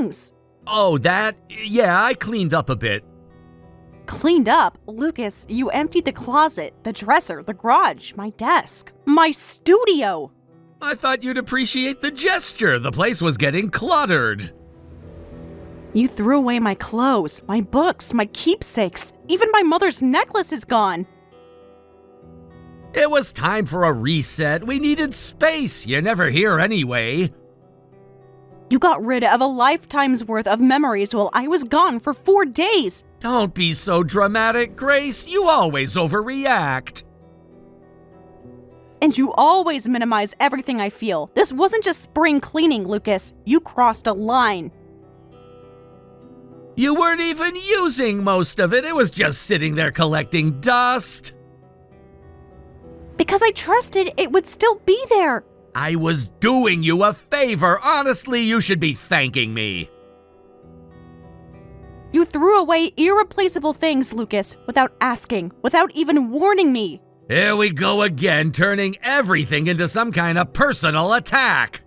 things. Oh, that? Yeah, I cleaned up a bit. Cleaned up? Lucas, you emptied the closet, the dresser, the garage, my desk, my studio. I thought you'd appreciate the gesture. The place was getting cluttered. You threw away my clothes, my books, my keepsakes. Even my mother's necklace is gone. It was time for a reset. We needed space. You're never here anyway. You got rid of a lifetime's worth of memories while I was gone for 4 days. Don't be so dramatic, Grace. You always overreact. And you always minimize everything I feel. This wasn't just spring cleaning, Lucas. You crossed a line. You weren't even using most of it. It was just sitting there collecting dust. Because I trusted it would still be there. I was doing you a favor. Honestly, you should be thanking me. You threw away irreplaceable things, Lucas, without asking, without even warning me. Here we go again, turning everything into some kind of personal attack.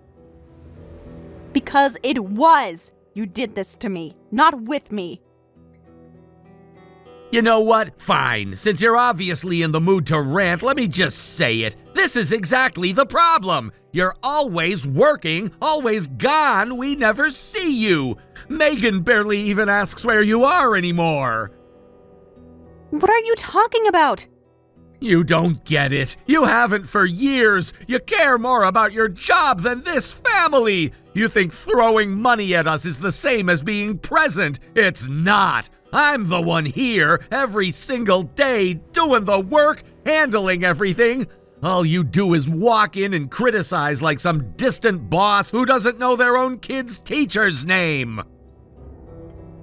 Because it was. You did this to me, not with me. You know what? Fine. Since you're obviously in the mood to rant, let me just say it. This is exactly the problem. You're always working, always gone. We never see you. Megan barely even asks where you are anymore. What are you talking about? You don't get it. You haven't for years. You care more about your job than this family. You think throwing money at us is the same as being present. It's not. I'm the one here every single day, doing the work, handling everything. All you do is walk in and criticize like some distant boss who doesn't know their own kid's teacher's name.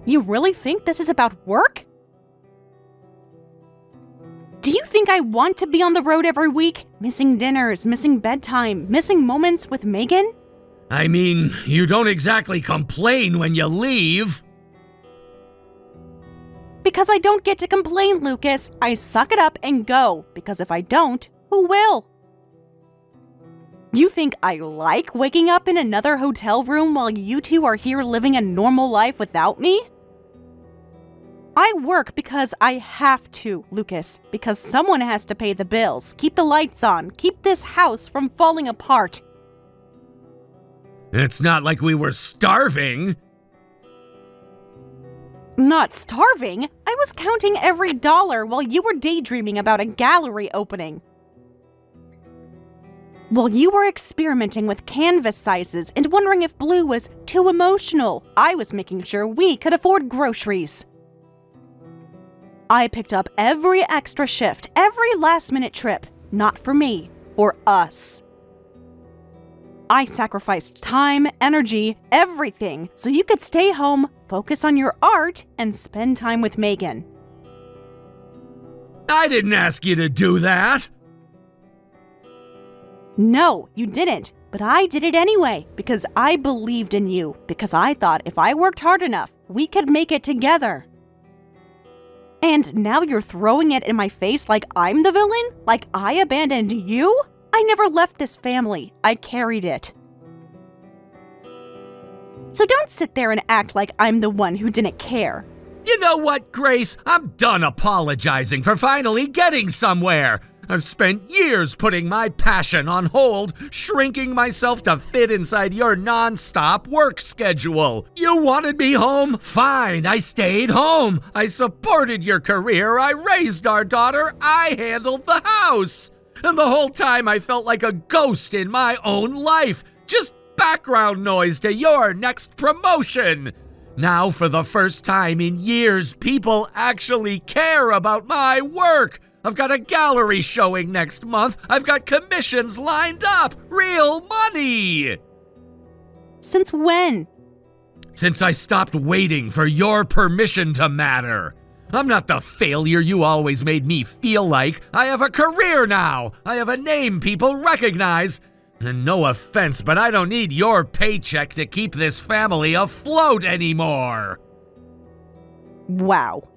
You really think this is about work? Do you think I want to be on the road every week? Missing dinners, missing bedtime, missing moments with Megan? I mean, you don't exactly complain when you leave. Because I don't get to complain, Lucas. I suck it up and go. Because if I don't, who will? You think I like waking up in another hotel room while you two are here living a normal life without me? I work because I have to, Lucas. Because someone has to pay the bills, keep the lights on, keep this house from falling apart. It's not like we were starving. Not starving. I was counting every dollar while you were daydreaming about a gallery opening. While you were experimenting with canvas sizes and wondering if blue was too emotional, I was making sure we could afford groceries. I picked up every extra shift, every last-minute trip. Not for me, for us. I sacrificed time, energy, everything, so you could stay home, focus on your art, and spend time with Megan. I didn't ask you to do that. No, you didn't, but I did it anyway, because I believed in you, because I thought if I worked hard enough, we could make it together. And now you're throwing it in my face like I'm the villain? Like I abandoned you? I never left this family. I carried it. So don't sit there and act like I'm the one who didn't care. You know what, Grace? I'm done apologizing for finally getting somewhere. I've spent years putting my passion on hold, shrinking myself to fit inside your non-stop work schedule. You wanted me home? Fine, I stayed home. I supported your career. I raised our daughter. I handled the house. And the whole time I felt like a ghost in my own life. Just background noise to your next promotion. Now, for the first time in years, people actually care about my work. I've got a gallery showing next month. I've got commissions lined up. Real money. Since when? Since I stopped waiting for your permission to matter. I'm not the failure you always made me feel like. I have a career now. I have a name people recognize. And no offense, but I don't need your paycheck to keep this family afloat anymore. Wow.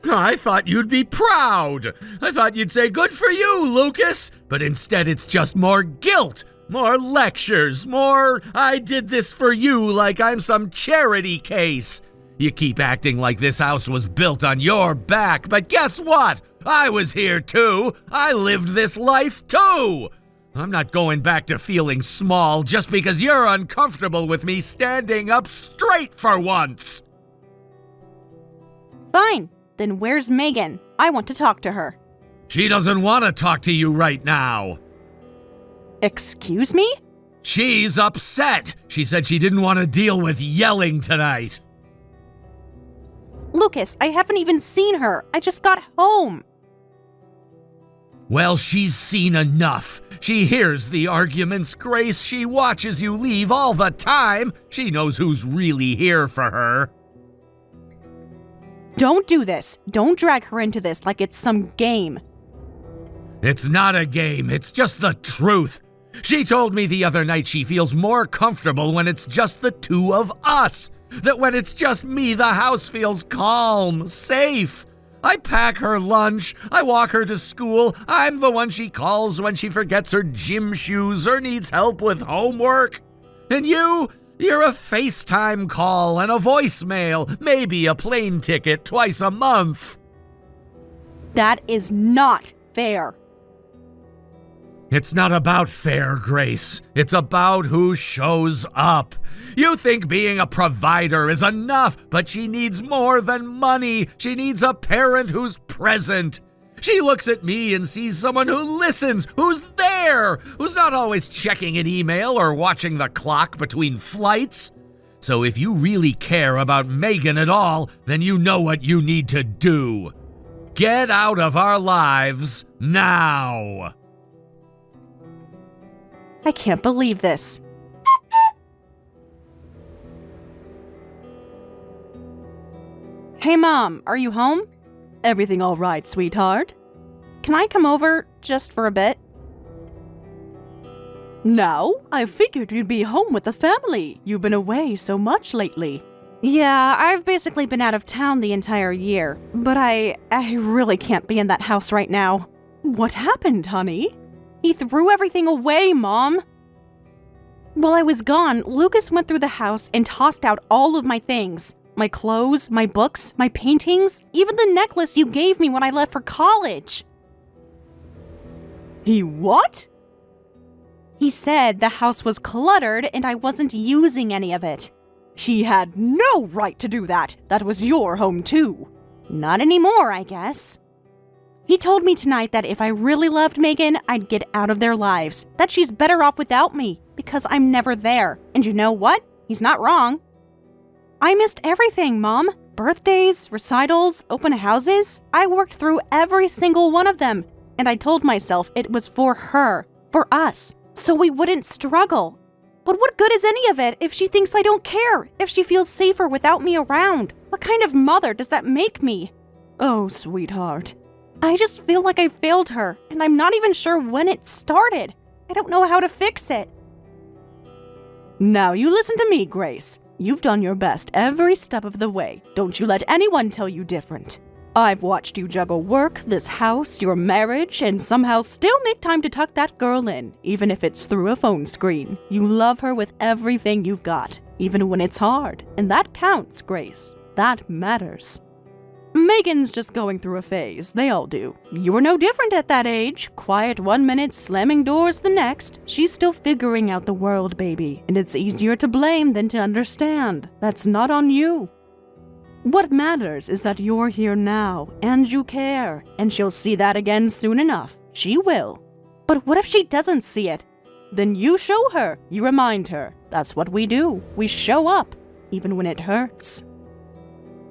I thought you'd be proud. I thought you'd say, good for you, Lucas. But instead, it's just more guilt. More lectures, more I did this for you like I'm some charity case. You keep acting like this house was built on your back, but guess what? I was here too. I lived this life too. I'm not going back to feeling small just because you're uncomfortable with me standing up straight for once. Fine. Then where's Megan? I want to talk to her. She doesn't want to talk to you right now. Excuse me? She's upset. She said she didn't want to deal with yelling tonight. Lucas, I haven't even seen her. I just got home. Well, she's seen enough. She hears the arguments, Grace. She watches you leave all the time. She knows who's really here for her. Don't do this. Don't drag her into this like it's some game. It's not a game. It's just the truth. She told me the other night she feels more comfortable when it's just the two of us. That when it's just me, the house feels calm, safe. I pack her lunch. I walk her to school. I'm the one she calls when she forgets her gym shoes or needs help with homework. And you're a FaceTime call and a voicemail, maybe a plane ticket twice a month. That is not fair. It's not about fair, Grace. It's about who shows up. You think being a provider is enough, but she needs more than money. She needs a parent who's present. She looks at me and sees someone who listens, who's there, who's not always checking an email or watching the clock between flights. So if you really care about Megan at all, then you know what you need to do. Get out of our lives now. I can't believe this. Hey, Mom, are you home? Everything all right, sweetheart? Can I come over just for a bit? No, I figured you'd be home with the family. You've been away so much lately. Yeah, I've basically been out of town the entire year, but I really can't be in that house right now. What happened, honey? He threw everything away, Mom. While I was gone, Lucas went through the house and tossed out all of my things. My clothes, my books, my paintings, even the necklace you gave me when I left for college. He what? He said the house was cluttered and I wasn't using any of it. He had no right to do that. That was your home too. Not anymore, I guess. He told me tonight that if I really loved Megan, I'd get out of their lives. That she's better off without me, because I'm never there. And you know what? He's not wrong. I missed everything, Mom. Birthdays, recitals, open houses. I worked through every single one of them. And I told myself it was for her, for us, so we wouldn't struggle. But what good is any of it if she thinks I don't care? If she feels safer without me around? What kind of mother does that make me? Oh, sweetheart. I just feel like I failed her, and I'm not even sure when it started. I don't know how to fix it. Now you listen to me, Grace. You've done your best every step of the way. Don't you let anyone tell you different. I've watched you juggle work, this house, your marriage, and somehow still make time to tuck that girl in, even if it's through a phone screen. You love her with everything you've got, even when it's hard. And that counts, Grace. That matters. Megan's just going through a phase. They all do. You were no different at that age. Quiet one minute, slamming doors the next. She's still figuring out the world, baby. And it's easier to blame than to understand. That's not on you. What matters is that you're here now, and you care. And she'll see that again soon enough. She will. But what if she doesn't see it? Then you show her. You remind her. That's what we do. We show up, even when it hurts.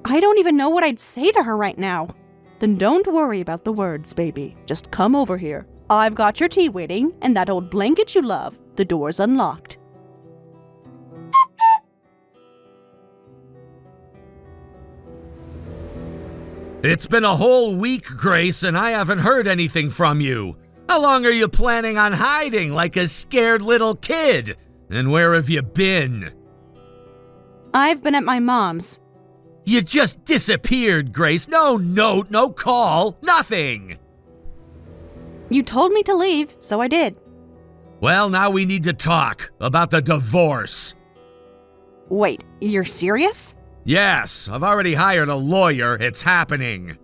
I don't even know what I'd say to her right now. Then don't worry about the words, baby. Just come over here. I've got your tea waiting, and that old blanket you love. The door's unlocked. It's been a whole week, Grace, and I haven't heard anything from you. How long are you planning on hiding like a scared little kid? And where have you been? I've been at my mom's. You just disappeared, Grace. No note, no call, nothing. You told me to leave, so I did. Well, now we need to talk about the divorce. Wait, you're serious? Yes, I've already hired a lawyer. It's happening.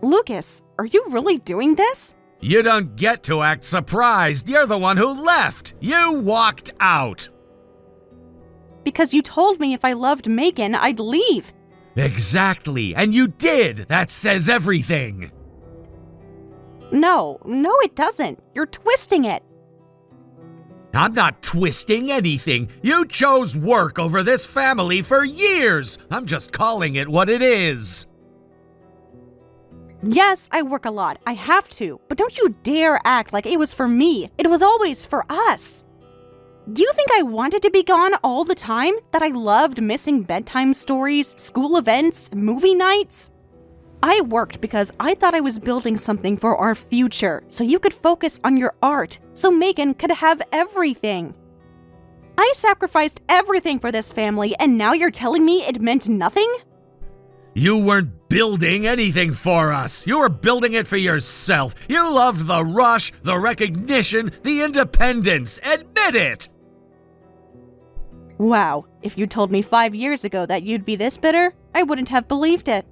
Lucas, are you really doing this? You don't get to act surprised. You're the one who left. You walked out. Because you told me if I loved Megan, I'd leave. Exactly, and you did. That says everything. No, it doesn't. You're twisting it. I'm not twisting anything. You chose work over this family for years. I'm just calling it what it is. Yes, I work a lot. I have to. But don't you dare act like it was for me. It was always for us. Do you think I wanted to be gone all the time? That I loved missing bedtime stories, school events, movie nights? I worked because I thought I was building something for our future, so you could focus on your art, so Megan could have everything. I sacrificed everything for this family, and now you're telling me it meant nothing? You weren't building anything for us. You were building it for yourself. You loved the rush, the recognition, the independence. Admit it! Wow, if you told me 5 years ago that you'd be this bitter, I wouldn't have believed it.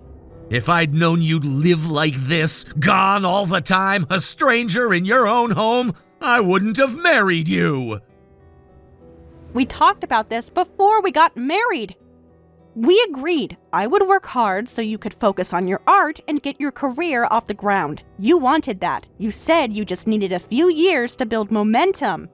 If I'd known you'd live like this, gone all the time, a stranger in your own home, I wouldn't have married you. We talked about this before we got married. We agreed I would work hard so you could focus on your art and get your career off the ground. You wanted that. You said you just needed a few years to build momentum.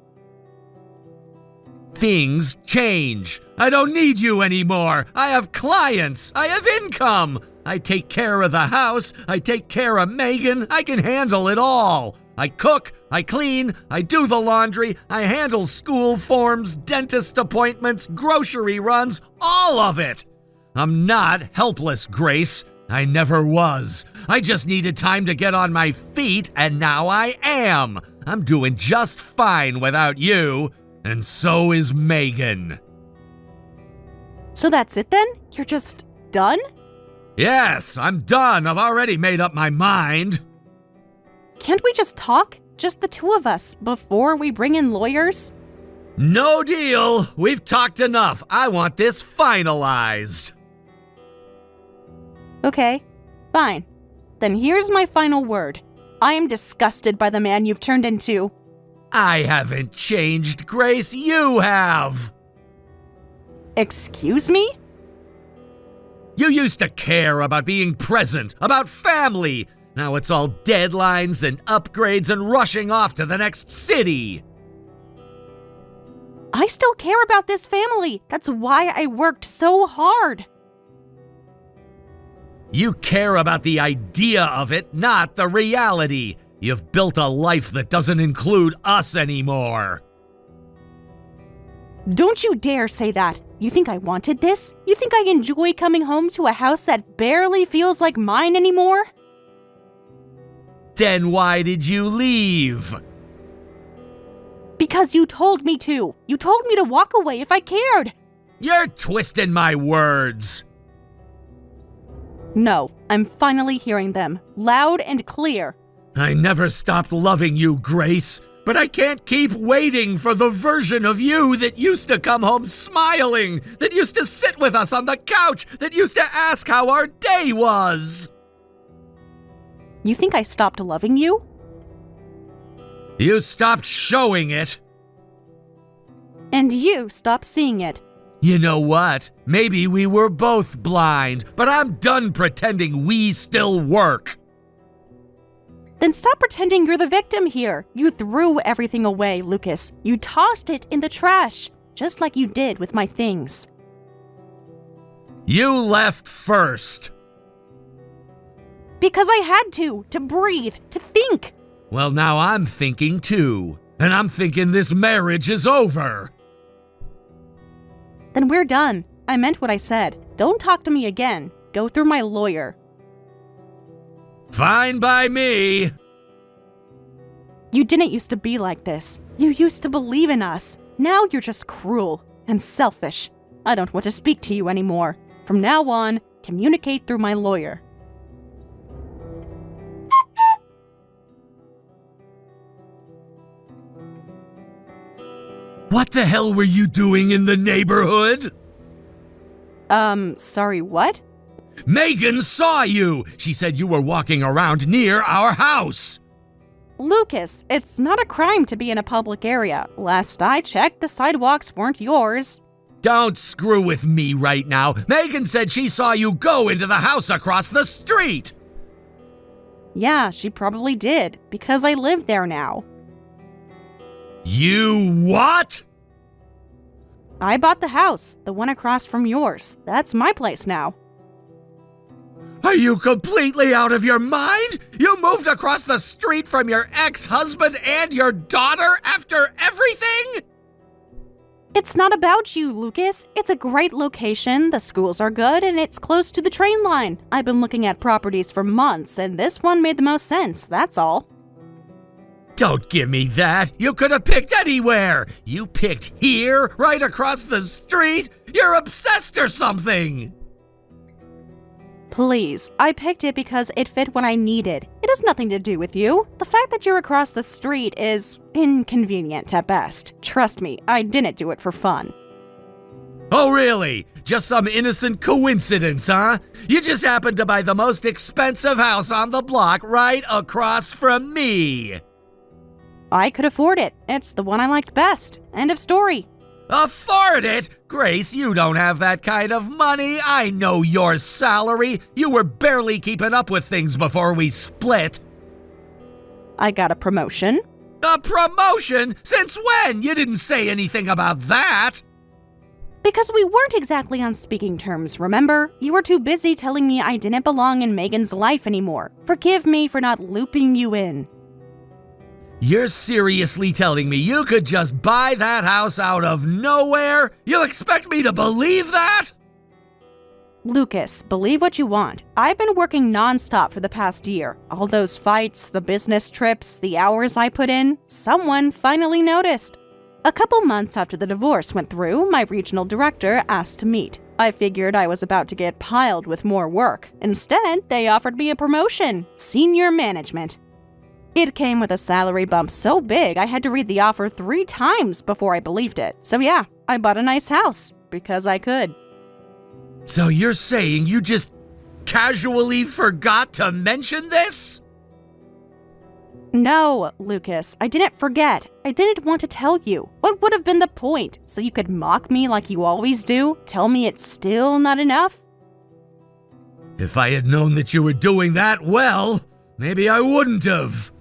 Things change. I don't need you anymore. I have clients. I have income. I take care of the house. I take care of Megan. I can handle it all. I cook, I clean, I do the laundry, I handle school forms, dentist appointments, grocery runs, all of it. I'm not helpless, Grace. I never was. I just needed time to get on my feet, and now I am. I'm doing just fine without you, and so is Megan. So that's it then? You're just done? Yes, I'm done. I've already made up my mind. Can't we just talk? Just the two of us, before we bring in lawyers? No deal. We've talked enough. I want this finalized. Okay, fine. Then here's my final word. I am disgusted by the man you've turned into. I haven't changed, Grace. You have. Excuse me? You used to care about being present, about family. Now it's all deadlines and upgrades and rushing off to the next city. I still care about this family. That's why I worked so hard. You care about the idea of it, not the reality. You've built a life that doesn't include us anymore. Don't you dare say that. You think I wanted this? You think I enjoy coming home to a house that barely feels like mine anymore? Then why did you leave? Because you told me to. You told me to walk away if I cared. You're twisting my words. No, I'm finally hearing them, loud and clear. I never stopped loving you, Grace, but I can't keep waiting for the version of you that used to come home smiling, that used to sit with us on the couch, that used to ask how our day was. You think I stopped loving you? You stopped showing it. And you stopped seeing it. You know what? Maybe we were both blind, but I'm done pretending we still work. Then stop pretending you're the victim here. You threw everything away, Lucas. You tossed it in the trash, just like you did with my things. You left first. Because I had to breathe, to think. Well, now I'm thinking too, and I'm thinking this marriage is over. Then we're done. I meant what I said. Don't talk to me again. Go through my lawyer. Fine by me. You didn't used to be like this. You used to believe in us. Now you're just cruel and selfish. I don't want to speak to you anymore. From now on, communicate through my lawyer. What the hell were you doing in the neighborhood? Sorry, what? Megan saw you! She said you were walking around near our house! Lucas, it's not a crime to be in a public area. Last I checked, the sidewalks weren't yours. Don't screw with me right now. Megan said she saw you go into the house across the street! Yeah, she probably did, because I live there now. You what? I bought the house, the one across from yours. That's my place now. Are you completely out of your mind? You moved across the street from your ex-husband and your daughter after everything? It's not about you, Lucas. It's a great location, the schools are good, and it's close to the train line. I've been looking at properties for months, and this one made the most sense, that's all. Don't give me that. You could have picked anywhere. You picked here, right across the street. You're obsessed or something. Please, I picked it because it fit what I needed. It has nothing to do with you. The fact that you're across the street is inconvenient at best. Trust me, I didn't do it for fun. Oh, really? Just some innocent coincidence, huh? You just happened to buy the most expensive house on the block right across from me. I could afford it. It's the one I liked best. End of story. Afford it? Grace, you don't have that kind of money. I know your salary. You were barely keeping up with things before we split. I got a promotion. A promotion? Since when? You didn't say anything about that. Because we weren't exactly on speaking terms, remember? You were too busy telling me I didn't belong in Megan's life anymore. Forgive me for not looping you in. You're seriously telling me you could just buy that house out of nowhere? You expect me to believe that? Lucas, believe what you want. I've been working nonstop for the past year. All those fights, the business trips, the hours I put in, someone finally noticed. A couple months after the divorce went through, my regional director asked to meet. I figured I was about to get piled with more work. Instead, they offered me a promotion, senior management. It came with a salary bump so big I had to read the offer 3 times before I believed it. So yeah, I bought a nice house, because I could. So you're saying you just casually forgot to mention this? No, Lucas, I didn't forget. I didn't want to tell you. What would have been the point? So you could mock me like you always do? Tell me it's still not enough? If I had known that you were doing that well, maybe I wouldn't have.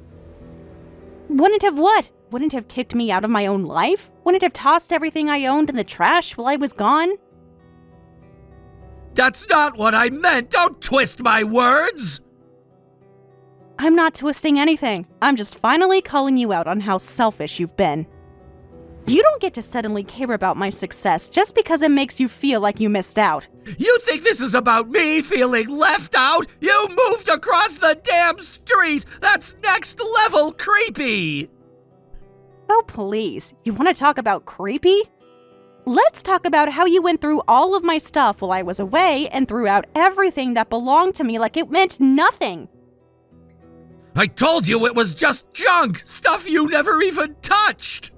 Wouldn't have what? Wouldn't have kicked me out of my own life? Wouldn't have tossed everything I owned in the trash while I was gone? That's not what I meant! Don't twist my words! I'm not twisting anything. I'm just finally calling you out on how selfish you've been. You don't get to suddenly care about my success just because it makes you feel like you missed out. You think this is about me feeling left out? You moved across the damn street! That's next level creepy! Oh, please. You want to talk about creepy? Let's talk about how you went through all of my stuff while I was away and threw out everything that belonged to me like it meant nothing. I told you it was just junk! Stuff you never even touched!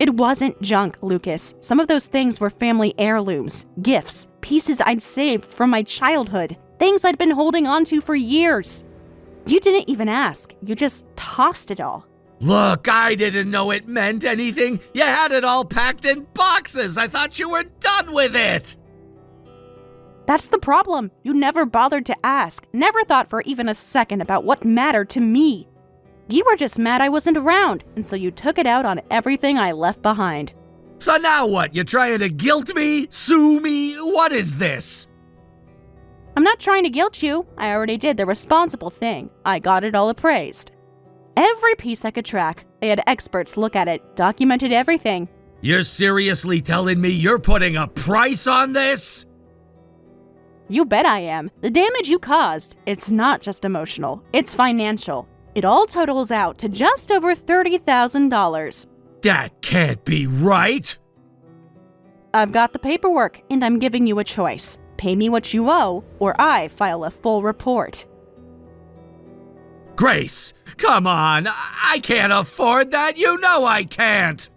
It wasn't junk, Lucas. Some of those things were family heirlooms, gifts, pieces I'd saved from my childhood, things I'd been holding on to for years. You didn't even ask. You just tossed it all. Look, I didn't know it meant anything. You had it all packed in boxes. I thought you were done with it. That's the problem. You never bothered to ask, never thought for even a second about what mattered to me. You were just mad I wasn't around, and so you took it out on everything I left behind. So now what? You trying to guilt me? Sue me? What is this? I'm not trying to guilt you. I already did the responsible thing. I got it all appraised. Every piece I could track. They had experts look at it, documented everything. You're seriously telling me you're putting a price on this? You bet I am. The damage you caused, it's not just emotional, it's financial. It all totals out to just over $30,000. That can't be right. I've got the paperwork, and I'm giving you a choice. Pay me what you owe, or I file a full report. Grace, come on. I can't afford that. You know I can't.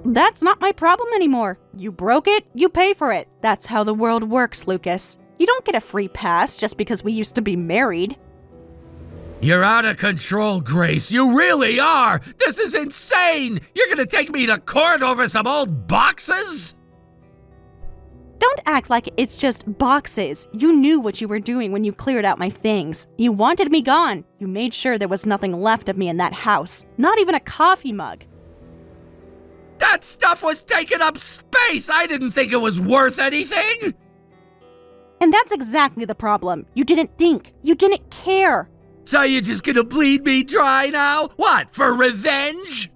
That's not my problem anymore. You broke it, you pay for it. That's how the world works, Lucas. You don't get a free pass just because we used to be married. You're out of control, Grace. You really are. This is insane. You're gonna take me to court over some old boxes? Don't act like it's just boxes. You knew what you were doing when you cleared out my things. You wanted me gone. You made sure there was nothing left of me in that house. Not even a coffee mug. That stuff was taking up space. I didn't think it was worth anything. And that's exactly the problem. You didn't think. You didn't care. So you're just gonna bleed me dry now? What, for revenge?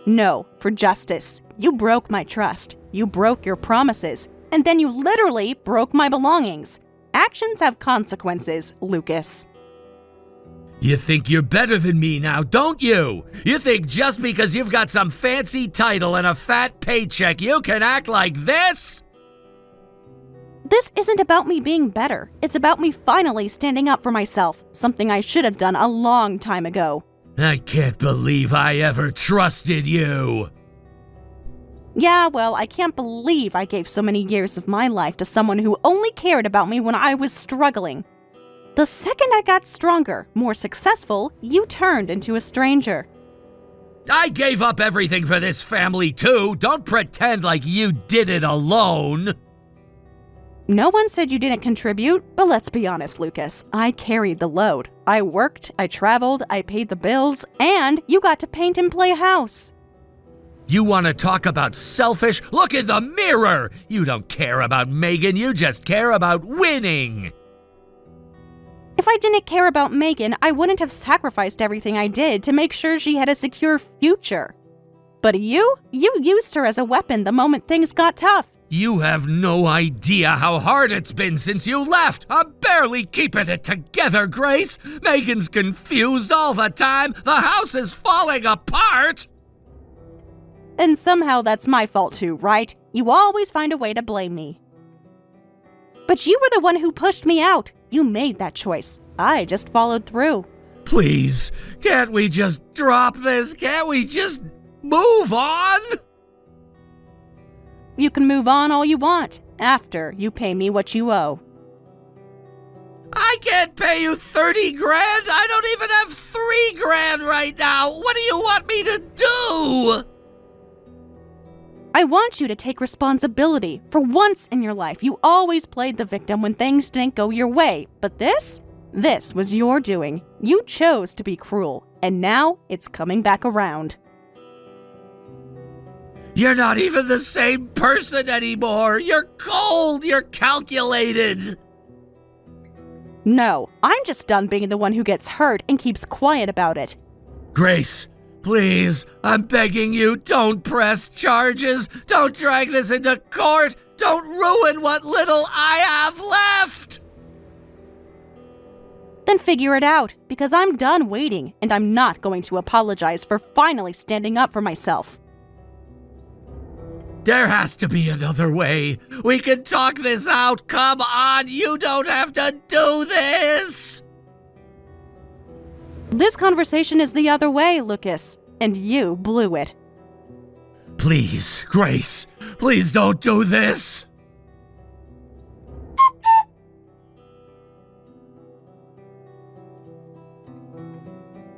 No, for justice. You broke my trust. You broke your promises. And then you literally broke my belongings. Actions have consequences, Lucas. You think you're better than me now, don't you? You think just because you've got some fancy title and a fat paycheck, you can act like this? This isn't about me being better. It's about me finally standing up for myself, something I should have done a long time ago. I can't believe I ever trusted you. Yeah, well, I can't believe I gave so many years of my life to someone who only cared about me when I was struggling. The second I got stronger, more successful, you turned into a stranger. I gave up everything for this family too. Don't pretend like you did it alone. No one said you didn't contribute, but let's be honest, Lucas. I carried the load. I worked, I traveled, I paid the bills, and you got to paint and play house. You want to talk about selfish? Look in the mirror! You don't care about Megan, you just care about winning! If I didn't care about Megan, I wouldn't have sacrificed everything I did to make sure she had a secure future. But you used her as a weapon the moment things got tough. You have no idea how hard it's been since you left. I'm barely keeping it together, Grace. Megan's confused all the time. The house is falling apart. And somehow that's my fault too, right? You always find a way to blame me. But you were the one who pushed me out. You made that choice. I just followed through. Please, can't we just drop this? Can't we just move on? You can move on all you want, after you pay me what you owe. I can't pay you 30 grand. I don't even have 3 grand right now. What do you want me to do? I want you to take responsibility. For once in your life, you always played the victim when things didn't go your way. But this was your doing. You chose to be cruel, and now it's coming back around. You're not even the same person anymore. You're cold. You're calculated. No, I'm just done being the one who gets hurt and keeps quiet about it. Grace, please, I'm begging you, don't press charges. Don't drag this into court. Don't ruin what little I have left. Then figure it out, because I'm done waiting, and I'm not going to apologize for finally standing up for myself. There has to be another way. We can talk this out. Come on, you don't have to do this. This conversation is the other way, Lucas, and you blew it. Please, Grace, please don't do this.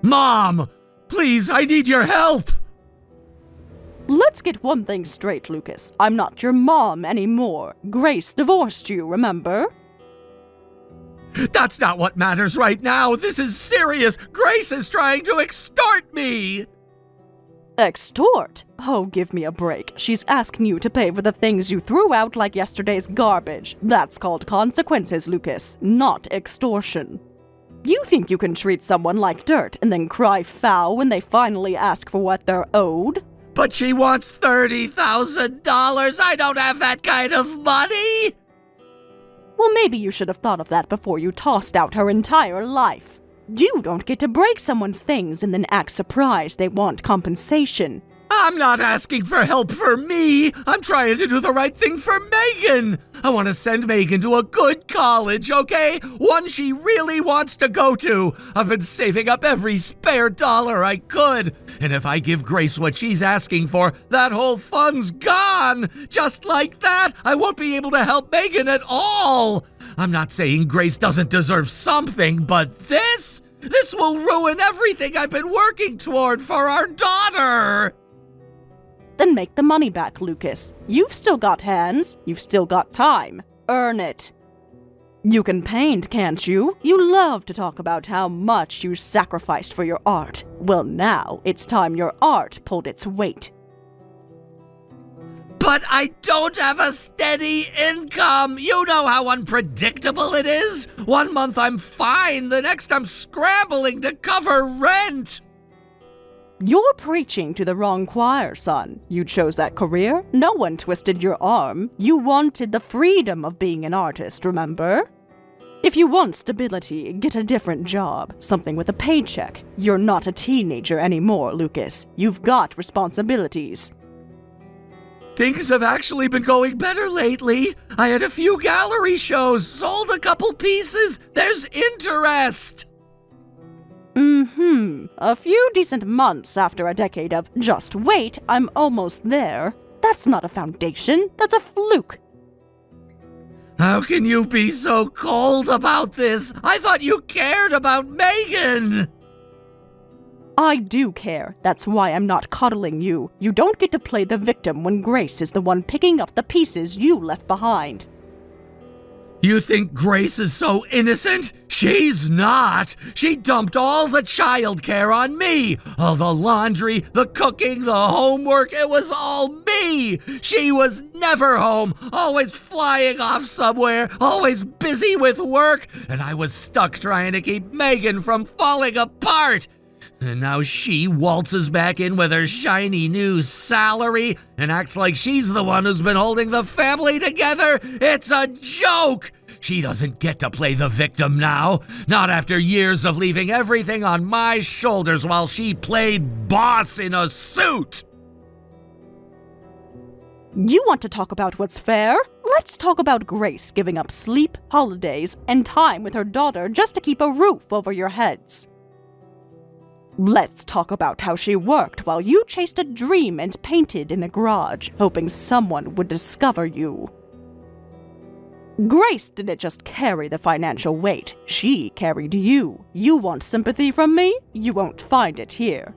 Mom, please, I need your help. Let's get one thing straight, Lucas. I'm not your mom anymore. Grace divorced you, remember? That's not what matters right now. This is serious. Grace is trying to extort me. Extort? Oh, give me a break. She's asking you to pay for the things you threw out like yesterday's garbage. That's called consequences, Lucas, not extortion. You think you can treat someone like dirt and then cry foul when they finally ask for what they're owed? But she wants $30,000. I don't have that kind of money. Well, maybe you should have thought of that before you tossed out her entire life. You don't get to break someone's things and then act surprised they want compensation. I'm not asking for help for me. I'm trying to do the right thing for Megan. I want to send Megan to a good college, okay? One she really wants to go to. I've been saving up every spare dollar I could. And if I give Grace what she's asking for, that whole fund's gone. Just like that, I won't be able to help Megan at all. I'm not saying Grace doesn't deserve something, but this will ruin everything I've been working toward for our daughter. Then make the money back, Lucas. You've still got hands. You've still got time. Earn it. You can paint, can't you? You love to talk about how much you sacrificed for your art. Well, now it's time your art pulled its weight. But I don't have a steady income. You know how unpredictable it is. 1 month I'm fine, the next I'm scrambling to cover rent. You're preaching to the wrong choir, son. You chose that career. No one twisted your arm. You wanted the freedom of being an artist, remember? If you want stability, get a different job, something with a paycheck. You're not a teenager anymore, Lucas. You've got responsibilities. Things have actually been going better lately. I had a few gallery shows, sold a couple pieces. There's interest. A few decent months after a decade of just wait, I'm almost there. That's not a foundation, that's a fluke. How can you be so cold about this? I thought you cared about Megan. I do care. That's why I'm not coddling you. You don't get to play the victim when Grace is the one picking up the pieces you left behind. You think Grace is so innocent? She's not. She dumped all the childcare on me. All the laundry, the cooking, the homework, it was all me. She was never home, always flying off somewhere, always busy with work, and I was stuck trying to keep Megan from falling apart. And now she waltzes back in with her shiny new salary and acts like she's the one who's been holding the family together. It's a joke! She doesn't get to play the victim now. Not after years of leaving everything on my shoulders while she played boss in a suit. You want to talk about what's fair? Let's talk about Grace giving up sleep, holidays, and time with her daughter just to keep a roof over your heads. Let's talk about how she worked while you chased a dream and painted in a garage, hoping someone would discover you. Grace didn't just carry the financial weight, she carried you. You want sympathy from me? You won't find it here.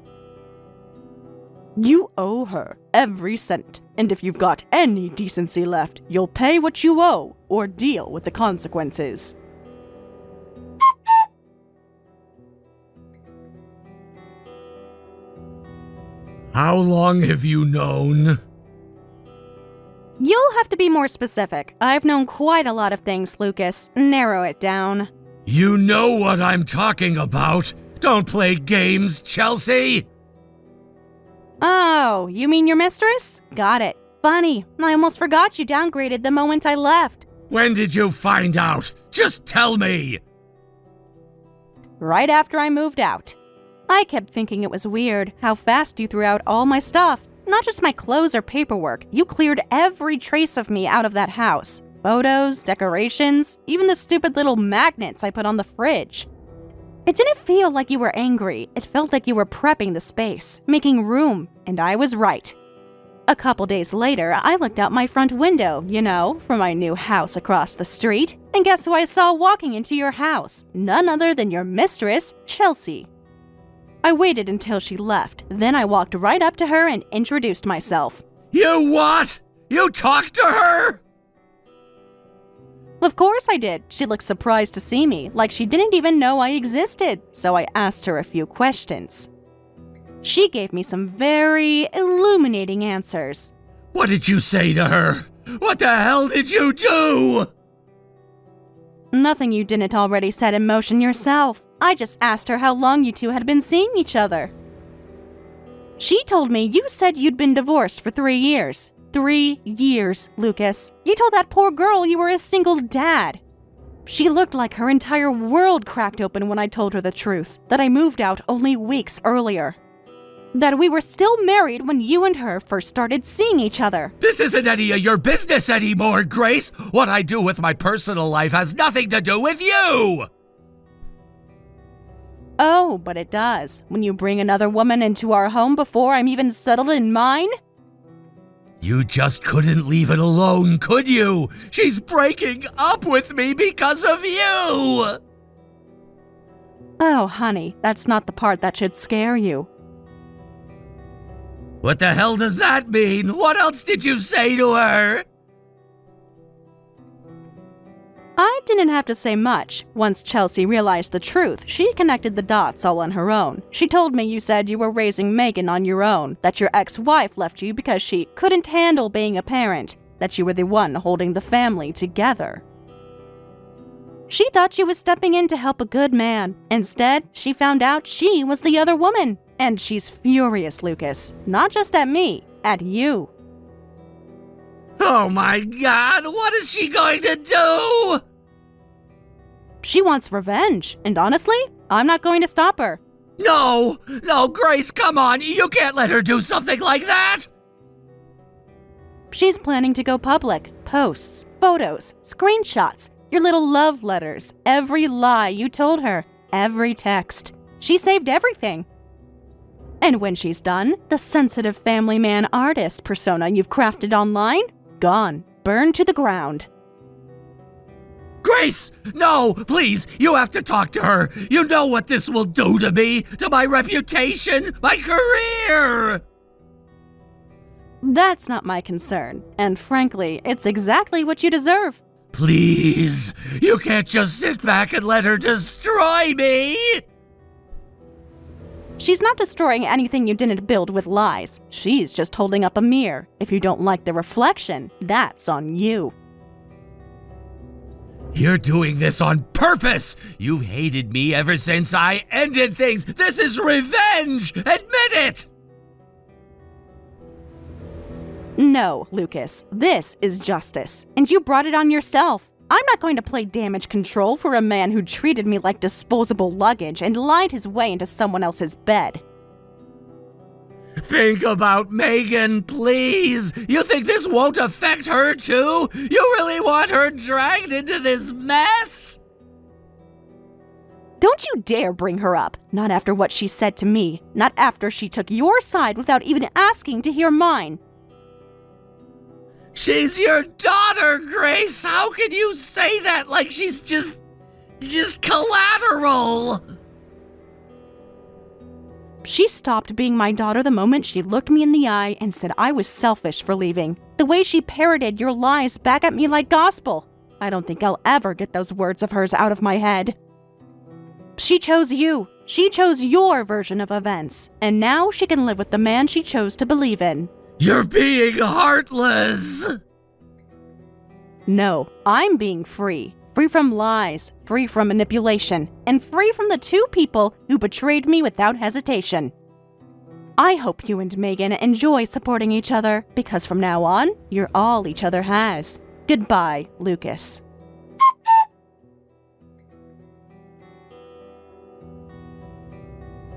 You owe her every cent, and if you've got any decency left, you'll pay what you owe or deal with the consequences. How long have you known? You'll have to be more specific. I've known quite a lot of things, Lucas. Narrow it down. You know what I'm talking about. Don't play games, Chelsea. Oh, you mean your mistress? Got it. Funny, I almost forgot you downgraded the moment I left. When did you find out? Just tell me. Right after I moved out. I kept thinking it was weird how fast you threw out all my stuff. Not just my clothes or paperwork. You cleared every trace of me out of that house. Photos, decorations, even the stupid little magnets I put on the fridge. It didn't feel like you were angry. It felt like you were prepping the space, making room, and I was right. A couple days later, I looked out my front window, from my new house across the street, and guess who I saw walking into your house? None other than your mistress, Chelsea. I waited until she left, then I walked right up to her and introduced myself. You what? You talked to her? Of course I did. She looked surprised to see me, like she didn't even know I existed, so I asked her a few questions. She gave me some very illuminating answers. What did you say to her? What the hell did you do? Nothing you didn't already set in motion yourself. I just asked her how long you two had been seeing each other. She told me you said you'd been divorced for 3 years. 3 years, Lucas. You told that poor girl you were a single dad. She looked like her entire world cracked open when I told her the truth, that I moved out only weeks earlier. That we were still married when you and her first started seeing each other. This isn't any of your business anymore, Grace. What I do with my personal life has nothing to do with you. Oh, but it does. When you bring another woman into our home before I'm even settled in mine? You just couldn't leave it alone, could you? She's breaking up with me because of you! Oh, honey, that's not the part that should scare you. What the hell does that mean? What else did you say to her? I didn't have to say much. Once Chelsea realized the truth, she connected the dots all on her own. She told me you said you were raising Megan on your own, that your ex-wife left you because she couldn't handle being a parent, that you were the one holding the family together. She thought she was stepping in to help a good man. Instead, she found out she was the other woman. And she's furious, Lucas. Not just at me, at you. Oh my God, what is she going to do? She wants revenge, and honestly, I'm not going to stop her. No, Grace, come on, you can't let her do something like that! She's planning to go public. Posts, photos, screenshots, your little love letters, every lie you told her, every text. She saved everything. And when she's done, the sensitive family man artist persona you've crafted online, gone, burned to the ground. Grace! No, please, you have to talk to her. You know what this will do to me, to my reputation, my career! That's not my concern, and frankly, it's exactly what you deserve. Please, you can't just sit back and let her destroy me! She's not destroying anything you didn't build with lies. She's just holding up a mirror. If you don't like the reflection, that's on you. You're doing this on purpose! You've hated me ever since I ended things! This is revenge! Admit it! No, Lucas, this is justice, and you brought it on yourself. I'm not going to play damage control for a man who treated me like disposable luggage and lied his way into someone else's bed. Think about Megan, please! You think this won't affect her too? You really want her dragged into this mess? Don't you dare bring her up. Not after what she said to me. Not after she took your side without even asking to hear mine. She's your daughter, Grace! How can you say that like she's just collateral? She stopped being my daughter the moment she looked me in the eye and said I was selfish for leaving. The way she parroted your lies back at me like gospel. I don't think I'll ever get those words of hers out of my head. She chose you. She chose your version of events. And now she can live with the man she chose to believe in. You're being heartless! No, I'm being free. Free from lies, free from manipulation, and free from the two people who betrayed me without hesitation. I hope you and Megan enjoy supporting each other, because from now on, you're all each other has. Goodbye, Lucas.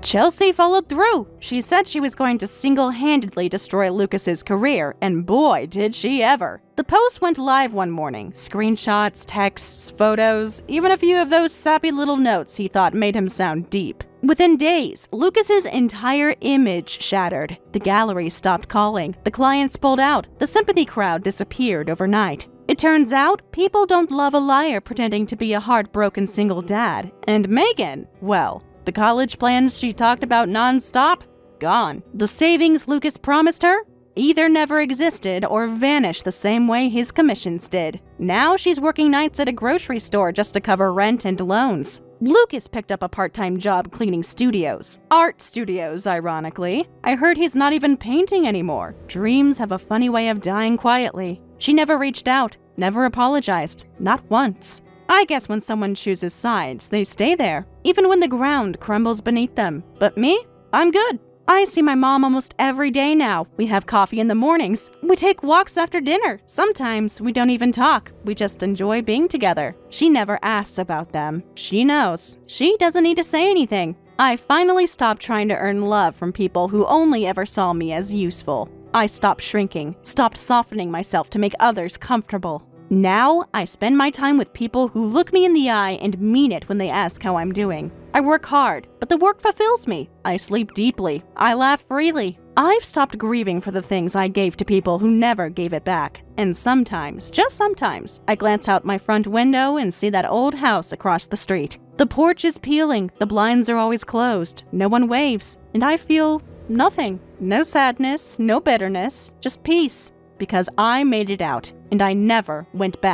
Chelsea followed through. She said she was going to single-handedly destroy Lucas's career, and boy, did she ever. The post went live one morning. Screenshots, texts, photos, even a few of those sappy little notes he thought made him sound deep. Within days, Lucas's entire image shattered. The gallery stopped calling, the clients pulled out, the sympathy crowd disappeared overnight. It turns out, people don't love a liar pretending to be a heartbroken single dad. And Megan, well, the college plans she talked about nonstop? Gone. The savings Lucas promised her? Either never existed or vanished the same way his commissions did. Now she's working nights at a grocery store just to cover rent and loans. Lucas picked up a part-time job cleaning studios. Art studios, ironically. I heard he's not even painting anymore. Dreams have a funny way of dying quietly. She never reached out, never apologized, not once. I guess when someone chooses sides, they stay there, even when the ground crumbles beneath them. But me? I'm good. I see my mom almost every day now. We have coffee in the mornings. We take walks after dinner. Sometimes we don't even talk. We just enjoy being together. She never asks about them. She knows. She doesn't need to say anything. I finally stopped trying to earn love from people who only ever saw me as useful. I stopped shrinking, stopped softening myself to make others comfortable. Now, I spend my time with people who look me in the eye and mean it when they ask how I'm doing. I work hard, but the work fulfills me. I sleep deeply. I laugh freely. I've stopped grieving for the things I gave to people who never gave it back. And sometimes, just sometimes, I glance out my front window and see that old house across the street. The porch is peeling, the blinds are always closed, no one waves, and I feel nothing. No sadness, no bitterness, just peace. Because I made it out, and I never went back.